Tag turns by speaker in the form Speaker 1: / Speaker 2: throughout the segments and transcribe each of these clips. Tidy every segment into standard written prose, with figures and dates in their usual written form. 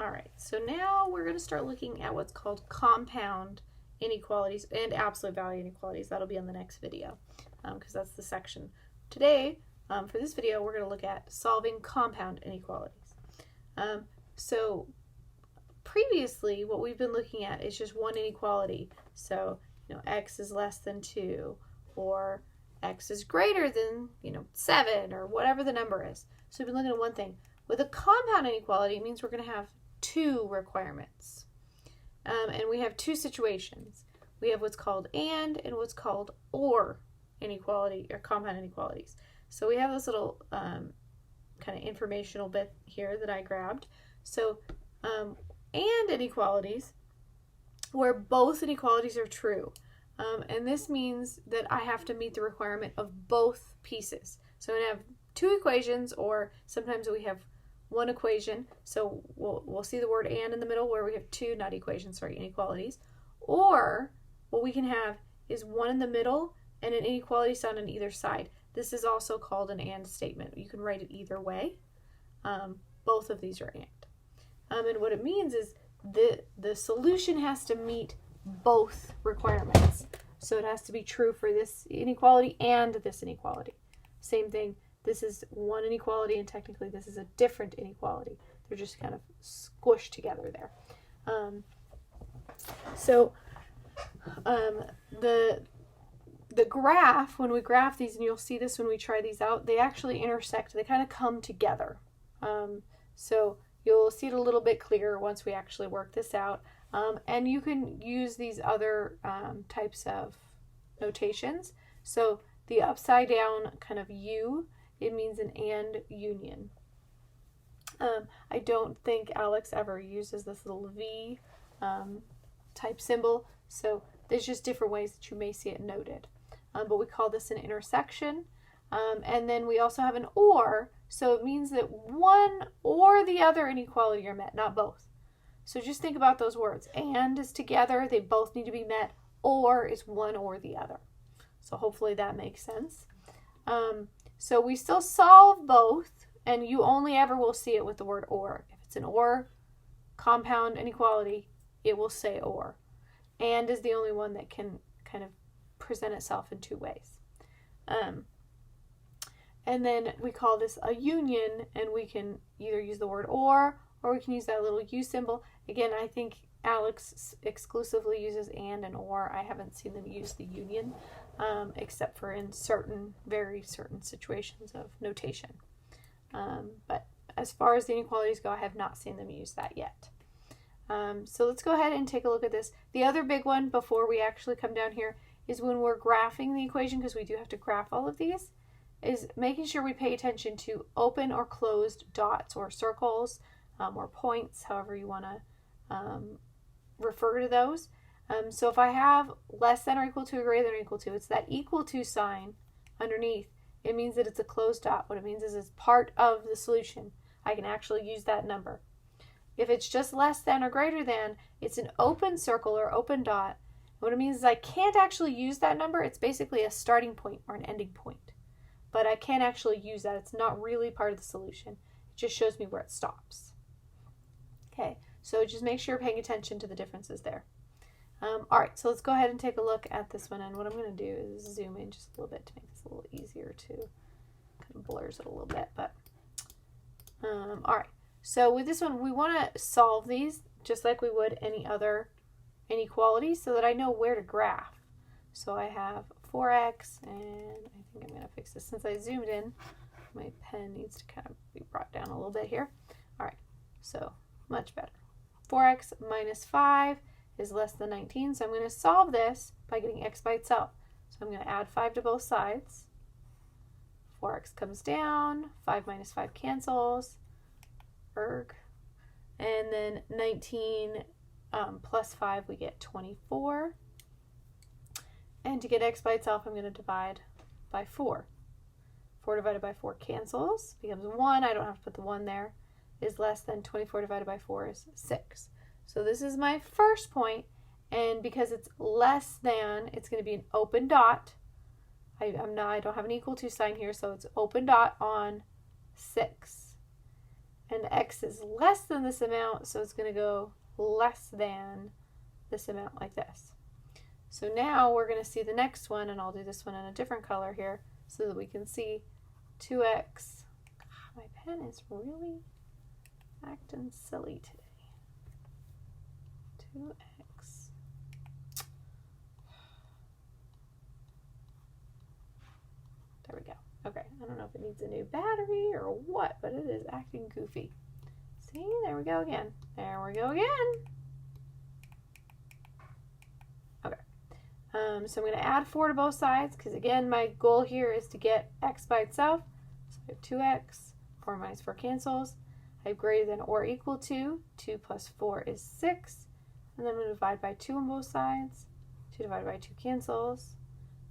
Speaker 1: All right, so now we're going to start looking at what's called compound inequalities and absolute value inequalities. That'll be on the next video because that's the section. Today, for this video, we're going to look at solving compound inequalities. So previously, what we've been looking at is just one inequality. So, x is less than 2, or x is greater than, 7, or whatever the number is. So we've been looking at one thing. With a compound inequality, it means we're going to have two requirements. And we have two situations. We have what's called and what's called or inequality, or compound inequalities. So we have this little kind of informational bit here that I grabbed. So and inequalities, where both inequalities are true. And this means that I have to meet the requirement of both pieces. So I'm going to have two equations, or sometimes we have one equation. So we'll see the word and in the middle, where we have two, not equations, sorry, inequalities. Or what we can have is one in the middle and an inequality sign on either side. This is also called an and statement. You can write it either way. Both of these are and. And what it means is the solution has to meet both requirements. So it has to be true for this inequality and this inequality. Same thing. This is one inequality, and technically this is a different inequality. They're just kind of squished together there. The graph, when we graph these, and you'll see this when we try these out, they actually intersect. They kind of come together. So you'll see it a little bit clearer once we actually work this out. And you can use these other types of notations. So the upside down kind of U, it means an and union. I don't think Alex ever uses this little V type symbol. So there's just different ways that you may see it noted. But we call this an intersection. And then we also have an or. So it means that one or the other inequality are met, not both. So just think about those words. And is together, they both need to be met. Or is one or the other. So hopefully that makes sense. So we still solve both, and you only ever will see it with the word or. If it's an or compound inequality, it will say or. And is the only one that can kind of present itself in two ways. And then we call this a union, and we can either use the word or we can use that little U symbol. Again, I think Alex exclusively uses and or. I haven't seen them use the union, except for in very certain situations of notation. But as far as the inequalities go, I have not seen them use that yet. So let's go ahead and take a look at this. The other big one before we actually come down here is when we're graphing the equation, because we do have to graph all of these, is making sure we pay attention to open or closed dots or circles or points, however you want to refer to those. So if I have less than or equal to or greater than or equal to, it's that equal to sign underneath. It means that it's a closed dot. What it means is it's part of the solution. I can actually use that number. If it's just less than or greater than, it's an open circle or open dot. What it means is I can't actually use that number. It's basically a starting point or an ending point. But I can't actually use that. It's not really part of the solution. It just shows me where it stops. Okay, so just make sure you're paying attention to the differences there. All right, so let's go ahead and take a look at this one. And what I'm going to do is zoom in just a little bit to make this a little easier to kind of blurs it a little bit. But all right, so with this one, we want to solve these just like we would any other inequality so that I know where to graph. So I have 4x, and I think I'm going to fix this. Since I zoomed in, my pen needs to kind of be brought down a little bit here. All right, so much better. 4x minus 5 is less than 19, so I'm going to solve this by getting x by itself. So I'm going to add 5 to both sides. 4x comes down, 5 minus 5 cancels, erg, and then 19 plus 5, we get 24. And to get x by itself, I'm going to divide by 4. 4 divided by 4 cancels, becomes 1. I don't have to put the 1 there. Is less than 24 divided by 4 is 6. So this is my first point, and because it's less than, it's going to be an open dot. I don't have an equal to sign here, so it's open dot on 6. and x is less than this amount, so it's going to go less than this amount like this. So now we're going to see the next one, and I'll do this one in a different color here so that we can see 2x. God, my pen is really acting silly today. 2x. There we go. Okay, I don't know if it needs a new battery or what, but it is acting goofy. See, there we go again. There we go again. Okay, so I'm going to add 4 to both sides because, again, my goal here is to get x by itself. So I have 2x, 4 minus 4 cancels. I have greater than or equal to, 2 plus 4 is 6. And then I'm going to divide by 2 on both sides. 2 divided by 2 cancels.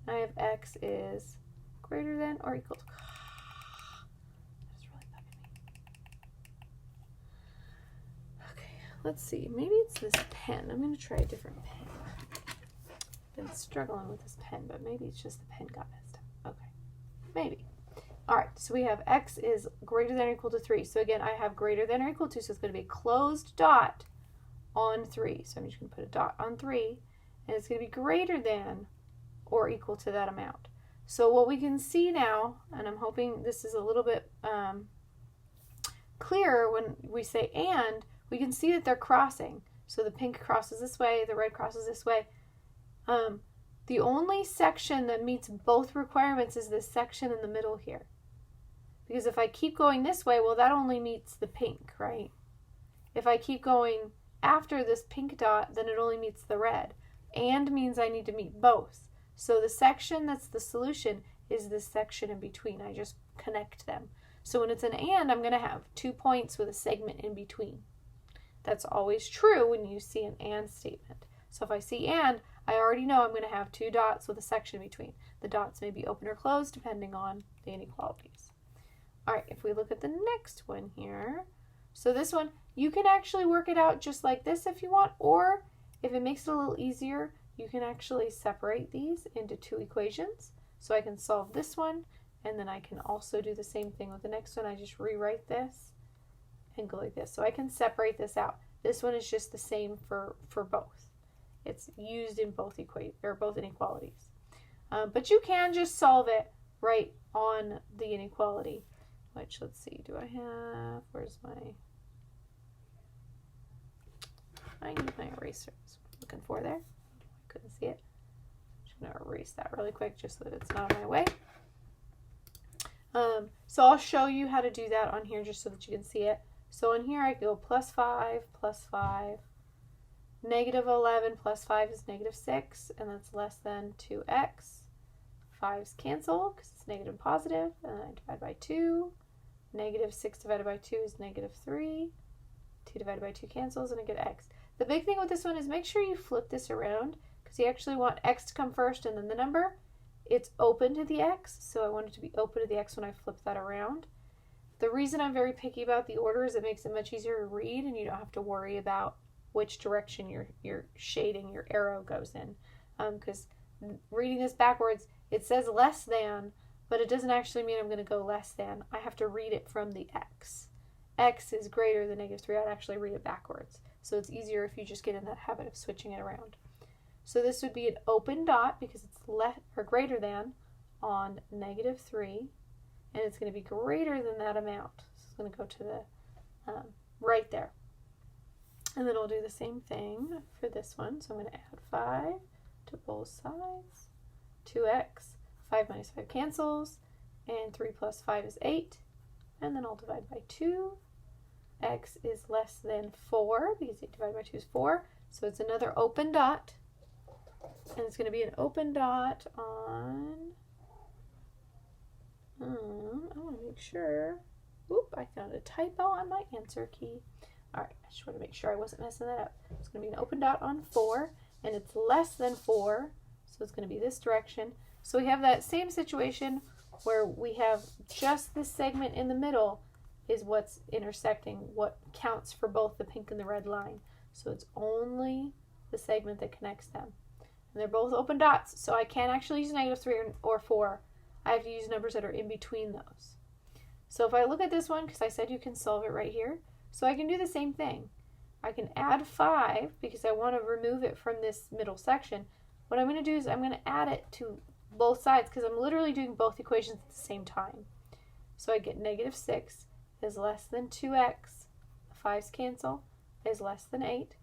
Speaker 1: And I have x is greater than or equal to. That's really bugging me. Okay, let's see. Maybe it's this pen. I'm going to try a different pen. Been struggling with this pen, but maybe it's just the pen got messed up. Okay, maybe. All right, so we have x is greater than or equal to 3. So again, I have greater than or equal to, so it's going to be a closed dot on 3. So I'm just going to put a dot on 3, and it's going to be greater than or equal to that amount. So what we can see now, and I'm hoping this is a little bit clearer when we say and, we can see that they're crossing. So the pink crosses this way, the red crosses this way. The only section that meets both requirements is this section in the middle here. Because if I keep going this way, well, that only meets the pink, right? If I keep going after this pink dot, then it only meets the red. And means I need to meet both. So the section that's the solution is this section in between. I just connect them. So when it's an and, I'm going to have 2 points with a segment in between. That's always true when you see an and statement. So if I see and, I already know I'm going to have 2 dots with a section in between. The dots may be open or closed depending on the inequalities. All right, if we look at the next one here. So this one, you can actually work it out just like this if you want, or if it makes it a little easier, you can actually separate these into 2 equations. So I can solve this one, and then I can also do the same thing with the next one. I just rewrite this and go like this. So I can separate this out. This one is just the same for both. It's used in both inequalities. But you can just solve it right on the inequality, which, let's see, do I have, where's my, I need my eraser. That's what I'm looking for there. Couldn't see it. I'm just going to erase that really quick just so that it's not in my way. So I'll show you how to do that on here just so that you can see it. So on here I go plus 5, negative 11 plus 5 is negative 6, and that's less than 2x. 5's cancel because it's negative and positive, and I divide by 2. Negative 6 divided by 2 is negative 3. 2 divided by 2 cancels, and I get x. The big thing with this one is make sure you flip this around because you actually want x to come first and then the number. It's open to the x, so I want it to be open to the x when I flip that around. The reason I'm very picky about the order is it makes it much easier to read, and you don't have to worry about which direction your shading, your arrow goes in. Because reading this backwards, it says less than, but it doesn't actually mean I'm going to go less than. I have to read it from the x. X is greater than negative 3. I'd actually read it backwards. So it's easier if you just get in that habit of switching it around. So this would be an open dot because it's less or greater than on negative 3, and it's going to be greater than that amount. So it's going to go to the right there. And then I'll do the same thing for this one. So I'm going to add 5 to both sides. 2x, 5 minus 5 cancels, and 3 plus 5 is 8. And then I'll divide by 2. X is less than 4 because 8 divided by 2 is 4. So it's another open dot. And it's going to be an open dot on, I want to make sure, oop, I found a typo on my answer key. All right, I just want to make sure I wasn't messing that up. It's going to be an open dot on 4, and it's less than 4, so it's going to be this direction. So we have that same situation where we have just this segment in the middle is what's intersecting, what counts for both the pink and the red line. So it's only the segment that connects them. And they're both open dots, so I can't actually use negative 3 or 4. I have to use numbers that are in between those. So if I look at this one, because I said you can solve it right here, so I can do the same thing. I can add 5 because I want to remove it from this middle section. What I'm going to do is I'm going to add it to both sides because I'm literally doing both equations at the same time. So I get negative 6 is less than 2x, 5's cancel, is less than 8.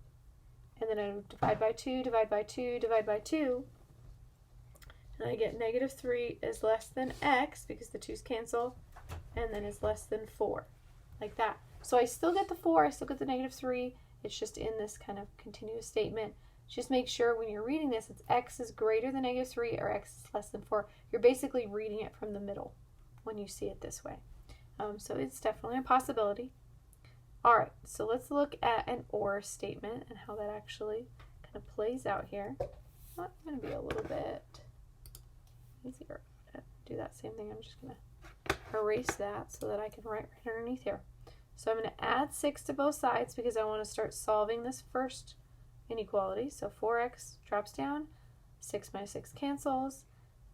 Speaker 1: And then I divide by 2, divide by 2, divide by 2. And I get negative 3 is less than x because the 2's cancel, and then is less than 4, like that. So I still get the 4, I still get the negative 3. It's just in this kind of continuous statement. Just make sure when you're reading this, it's x is greater than negative 3 or x is less than 4. You're basically reading it from the middle when you see it this way. So it's definitely a possibility. All right, so let's look at an or statement and how that actually kind of plays out here. I'm going to be a little bit easier to do that same thing. I'm just going to erase that so that I can write right underneath here. So I'm going to add 6 to both sides because I want to start solving this first inequality. So 4x drops down, 6 minus 6 cancels,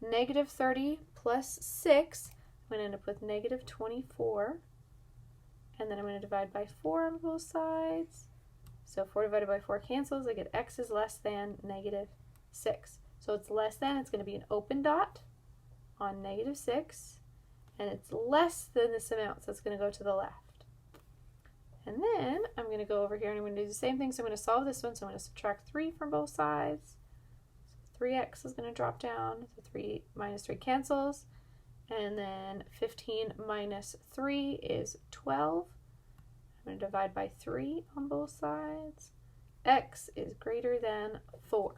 Speaker 1: negative 30 plus 6, I'm going to end up with negative 24, and then I'm going to divide by 4 on both sides. So 4 divided by 4 cancels, I get x is less than negative 6. So it's less than, it's going to be an open dot on negative 6, and it's less than this amount, so it's going to go to the left. And then I'm going to go over here and I'm going to do the same thing. So I'm going to solve this one. So I'm going to subtract 3 from both sides. So 3x is going to drop down. So 3 minus 3 cancels. And then 15 minus 3 is 12. I'm going to divide by 3 on both sides. X is greater than 4.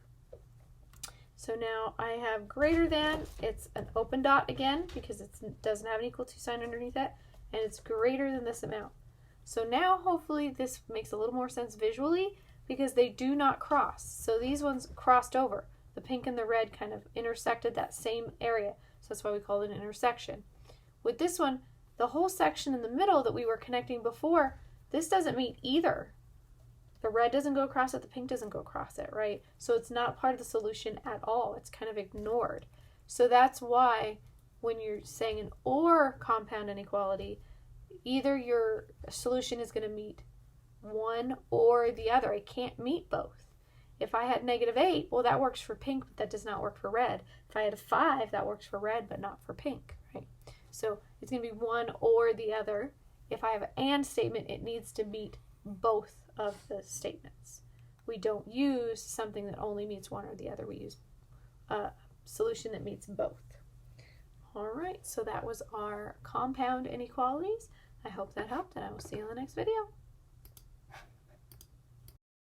Speaker 1: So now I have greater than, it's an open dot again because it doesn't have an equal to sign underneath it. And it's greater than this amount. So now hopefully this makes a little more sense visually because they do not cross. So these ones crossed over. The pink and the red kind of intersected that same area. So that's why we call it an intersection. With this one, the whole section in the middle that we were connecting before, this doesn't meet either. The red doesn't go across it, the pink doesn't go across it, right? So it's not part of the solution at all. It's kind of ignored. So that's why when you're saying an or compound inequality, either your solution is going to meet one or the other. It can't meet both. If I had negative 8, well, that works for pink, but that does not work for red. If I had a 5, that works for red, but not for pink, right? So it's going to be one or the other. If I have an and statement, it needs to meet both of the statements. We don't use something that only meets one or the other. We use a solution that meets both. All right, so that was our compound inequalities. I hope that helped, and I will see you in the next video.